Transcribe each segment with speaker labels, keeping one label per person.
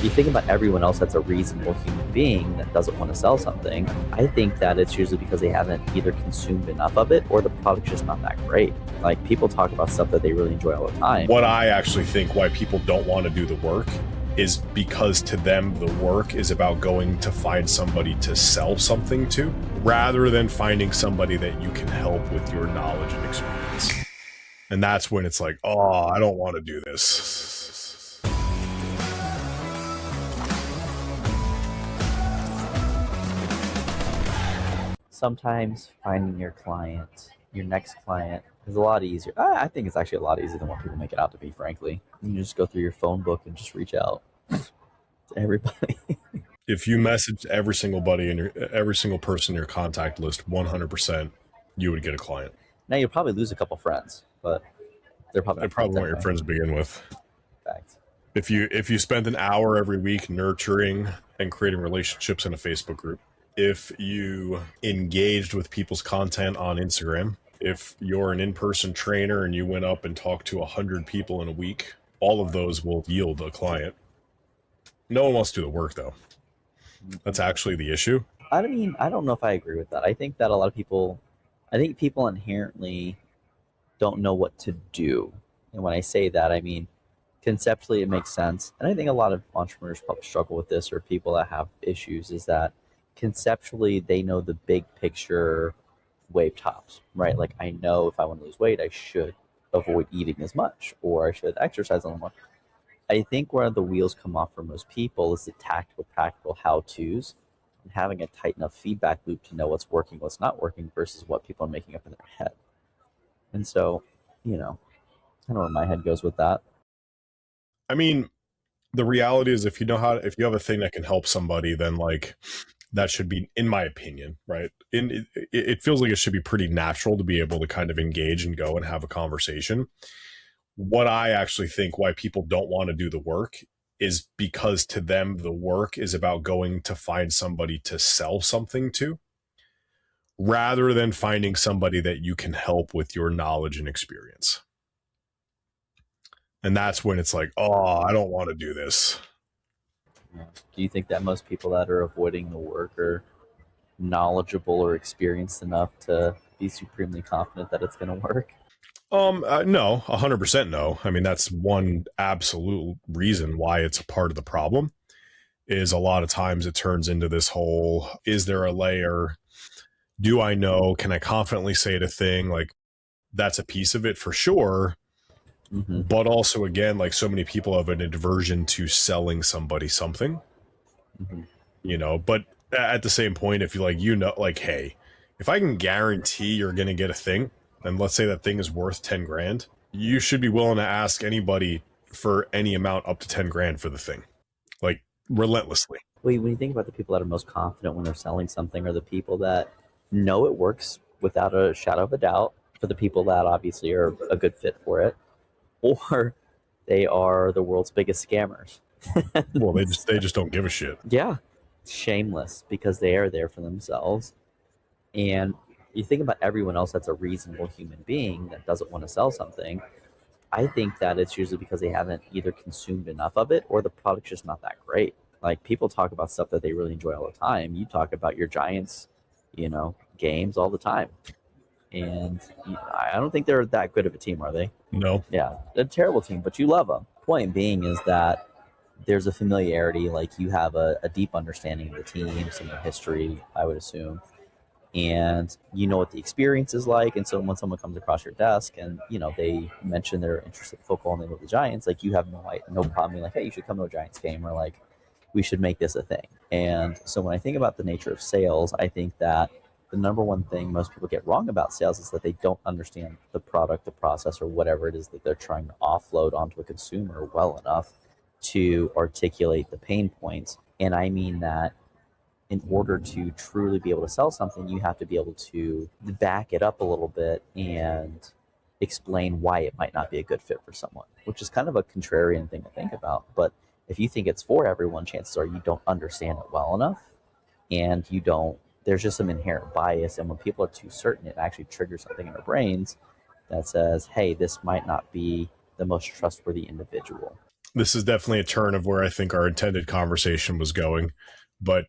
Speaker 1: You think about everyone else that's a reasonable human being that doesn't want to sell something. I think that it's usually because they haven't either consumed enough of it or the product's just not that great. Like, people talk about stuff that they really enjoy all the time.
Speaker 2: What I actually think why people don't want to do the work is because to them the work is about going to find somebody to sell something to, rather than finding somebody that you can help with your knowledge and experience. And that's when it's like, oh, I don't want to do this.
Speaker 1: Sometimes finding your client, your next client, is a lot easier. I think it's actually a lot easier than what people make it out to be, frankly. You just go through your phone book and just reach out to everybody.
Speaker 2: If you message every single person in your contact list 100%, you would get a client.
Speaker 1: Now, you'll probably lose a couple friends, but they're probably
Speaker 2: They probably weren't your friends to begin with.
Speaker 1: Fact.
Speaker 2: If you spent an hour every week nurturing and creating relationships in a Facebook group, if you engaged with people's content on Instagram, if you're an in-person trainer and you went up and talked to 100 people in a week, all of those will yield a client. No one wants to do the work, though. That's actually the issue.
Speaker 1: I mean, I don't know if I agree with that. I think that a lot of people, I think people inherently don't know what to do. And when I say that, I mean, conceptually it makes sense. And I think a lot of entrepreneurs probably struggle with this, or people that have issues, is that conceptually they know the big picture wave tops, right? Like, I know if I want to lose weight, I should avoid eating as much, or I should exercise a little more. I think where the wheels come off for most people is the tactical, practical how-tos, and having a tight enough feedback loop to know what's working, what's not working, versus what people are making up in their head. And so, I don't know where my head goes with that.
Speaker 2: I mean, the reality is if you have a thing that can help somebody, then like that should be, in my opinion, right? It feels like it should be pretty natural to be able to kind of engage and go and have a conversation. What I actually think why people don't want to do the work is because to them the work is about going to find somebody to sell something to, rather than finding somebody that you can help with your knowledge and experience. And that's when it's like, oh, I don't want to do this.
Speaker 1: Do you think that most people that are avoiding the work are knowledgeable or experienced enough to be supremely confident that it's going to work?
Speaker 2: No, 100% no. I mean, that's one absolute reason why it's a part of the problem, is a lot of times it turns into this whole, is there a layer? Do I know? Can I confidently say the thing? Like, that's a piece of it for sure. Mm-hmm. But also, again, like, so many people have an aversion to selling somebody something, but at the same point, if you like, hey, if I can guarantee you're going to get a thing, and let's say that thing is worth 10 grand, you should be willing to ask anybody for any amount up to 10 grand for the thing, like, relentlessly.
Speaker 1: When you think about the people that are most confident when they're selling something, are the people that know it works without a shadow of a doubt, for the people that obviously are a good fit for it, or they are the world's biggest scammers.
Speaker 2: Well, they just don't give a shit.
Speaker 1: Yeah. Shameless, because they are there for themselves. And you think about everyone else that's a reasonable human being that doesn't want to sell something. I think that it's usually because they haven't either consumed enough of it or the product's just not that great. Like, people talk about stuff that they really enjoy all the time. You talk about your Giants, games all the time. And I don't think they're that good of a team, are they?
Speaker 2: No.
Speaker 1: Yeah, they're a terrible team, but you love them. Point being is that there's a familiarity, like, you have a deep understanding of the team, some of the history, I would assume, and you know what the experience is like. And so when someone comes across your desk and they mention they're interested in football and they love the Giants, like, you have no problem being like, hey, you should come to a Giants game, or like, we should make this a thing. And so when I think about the nature of sales, I think that the number one thing most people get wrong about sales is that they don't understand the product, the process, or whatever it is that they're trying to offload onto a consumer well enough to articulate the pain points. And I mean that in order to truly be able to sell something, you have to be able to back it up a little bit and explain why it might not be a good fit for someone, which is kind of a contrarian thing to think about. But if you think it's for everyone, chances are you don't understand it well enough, and there's just some inherent bias. And when people are too certain, it actually triggers something in their brains that says, hey, this might not be the most trustworthy individual.
Speaker 2: this is definitely a turn of where I think our intended conversation was going, but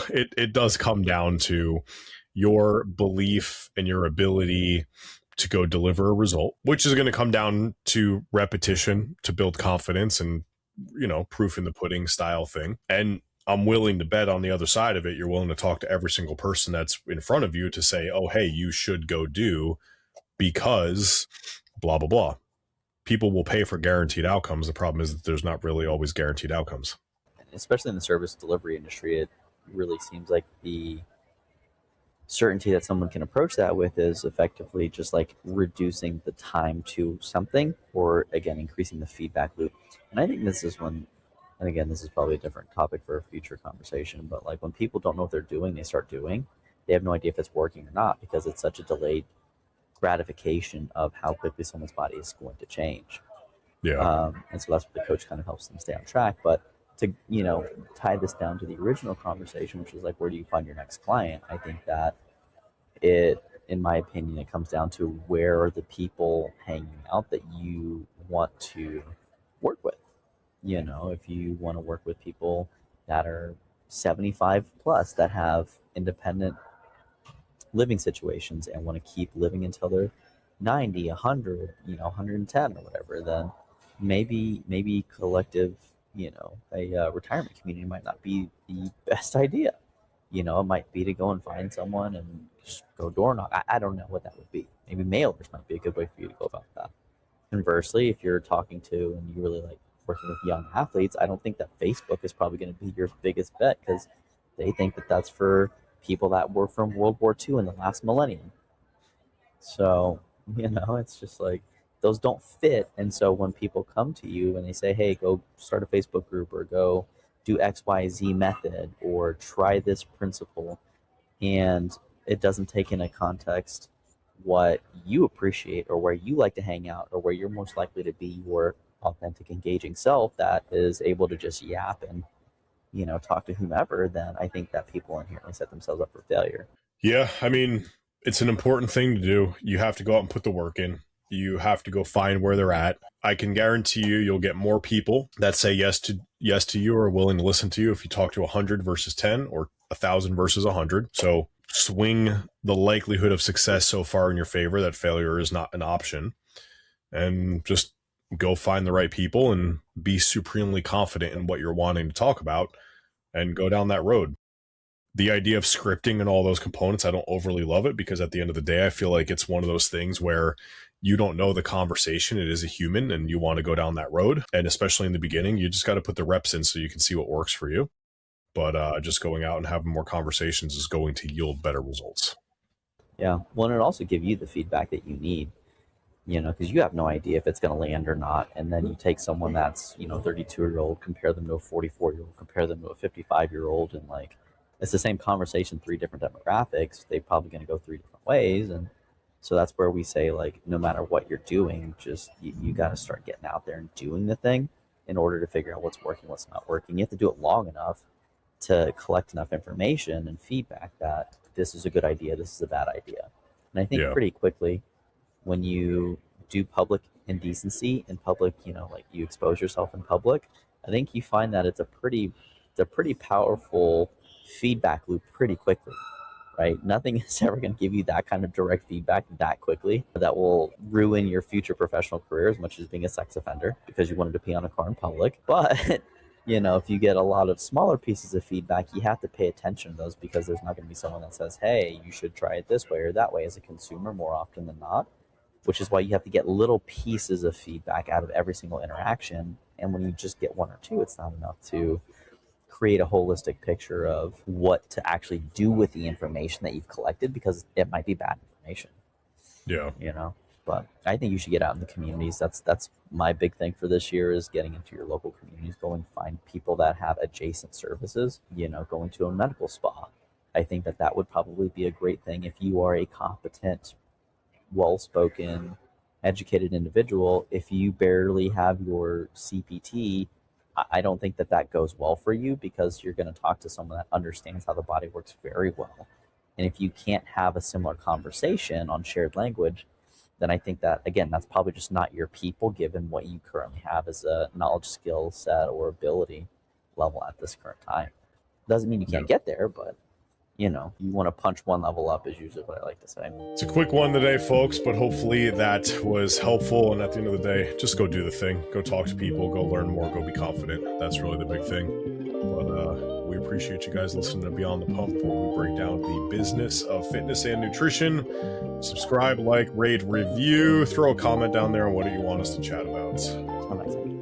Speaker 2: it does come down to your belief and your ability to go deliver a result, which is going to come down to repetition to build confidence and, proof in the pudding style thing. And I'm willing to bet on the other side of it, you're willing to talk to every single person that's in front of you to say, oh, hey, you should go do because blah, blah, blah. People will pay for guaranteed outcomes. The problem is that there's not really always guaranteed outcomes.
Speaker 1: Especially in the service delivery industry, it really seems like the certainty that someone can approach that with is effectively just like reducing the time to something, or again increasing the feedback loop. And I think this is when, and again this is probably a different topic for a future conversation, but like when people don't know what they're doing, they start doing, they have no idea if it's working or not, because it's such a delayed gratification of how quickly someone's body is going to change.
Speaker 2: Yeah.
Speaker 1: And so that's what the coach kind of helps them stay on track. But to tie this down to the original conversation, which is like, where do you find your next client? I think that in my opinion, it comes down to where are the people hanging out that you want to work with. If you want to work with people that are 75 plus, that have independent living situations and want to keep living until they're 90, 100, 110 or whatever, then maybe collective, a retirement community might not be the best idea. It might be to go and find someone and just go door knock. I don't know what that would be. Maybe mailers might be a good way for you to go about that. Conversely, if you're talking to and you really like working with young athletes, I don't think that Facebook is probably going to be your biggest bet, because they think that that's for people that were from World War II in the last millennium. So, it's just like those don't fit. And so when people come to you and they say, hey, go start a Facebook group or go do XYZ method or try this principle, and it doesn't take into context what you appreciate or where you like to hang out or where you're most likely to be your authentic, engaging self that is able to just yap and, talk to whomever, then I think that people inherently set themselves up for failure.
Speaker 2: Yeah. I mean, it's an important thing to do. You have to go out and put the work in. You have to go find where they're at. I can guarantee you'll get more people that say yes to you or are willing to listen to you if you talk to 100 versus 10 or 1,000 versus 100. So swing the likelihood of success so far in your favor that failure is not an option, and just go find the right people and be supremely confident in what you're wanting to talk about and go down that road. The idea of scripting and all those components, I don't overly love it, because at the end of the day, I feel like it's one of those things where you don't know the conversation. It is a human and you want to go down that road. And especially in the beginning, you just got to put the reps in so you can see what works for you. But just going out and having more conversations is going to yield better results.
Speaker 1: Yeah. Well, and it also give you the feedback that you need, because you have no idea if it's going to land or not. And then you take someone that's, 32-year-old, compare them to a 44-year-old, compare them to a 55-year-old, and like, it's the same conversation, three different demographics. They're probably going to go three different ways. And so that's where we say, like, no matter what you're doing, just you got to start getting out there and doing the thing in order to figure out what's working, what's not working. You have to do it long enough to collect enough information and feedback that this is a good idea, this is a bad idea. And I think pretty quickly, when you do public indecency in public, like you expose yourself in public, I think you find that it's a pretty powerful feedback loop pretty quickly, right? Nothing is ever going to give you that kind of direct feedback that quickly that will ruin your future professional career as much as being a sex offender because you wanted to pee on a car in public. But if you get a lot of smaller pieces of feedback, you have to pay attention to those, because there's not going to be someone that says, hey, you should try it this way or that way as a consumer more often than not, which is why you have to get little pieces of feedback out of every single interaction. And when you just get one or two, it's not enough to create a holistic picture of what to actually do with the information that you've collected, because it might be bad information.
Speaker 2: Yeah.
Speaker 1: But I think you should get out in the communities. That's my big thing for this year, is getting into your local communities, going find people that have adjacent services, going to a medical spa. I think that would probably be a great thing if you are a competent, well-spoken, educated individual. If you barely have your CPT, I don't think that goes well for you, because you're going to talk to someone that understands how the body works very well. And if you can't have a similar conversation on shared language, then I think that, again, that's probably just not your people given what you currently have as a knowledge, skill set, or ability level at this current time. Doesn't mean you can't get there, but you want to punch one level up is usually what I like to say.
Speaker 2: It's a quick one today, folks, but hopefully that was helpful. And at the end of the day, just go do the thing. Go talk to people. Go learn more. Go be confident. That's really the big thing. But we appreciate you guys listening to Beyond the Pump, where we break down the business of fitness and nutrition. Subscribe, like, rate, review. Throw a comment down there on what do you want us to chat about.
Speaker 1: Amazing.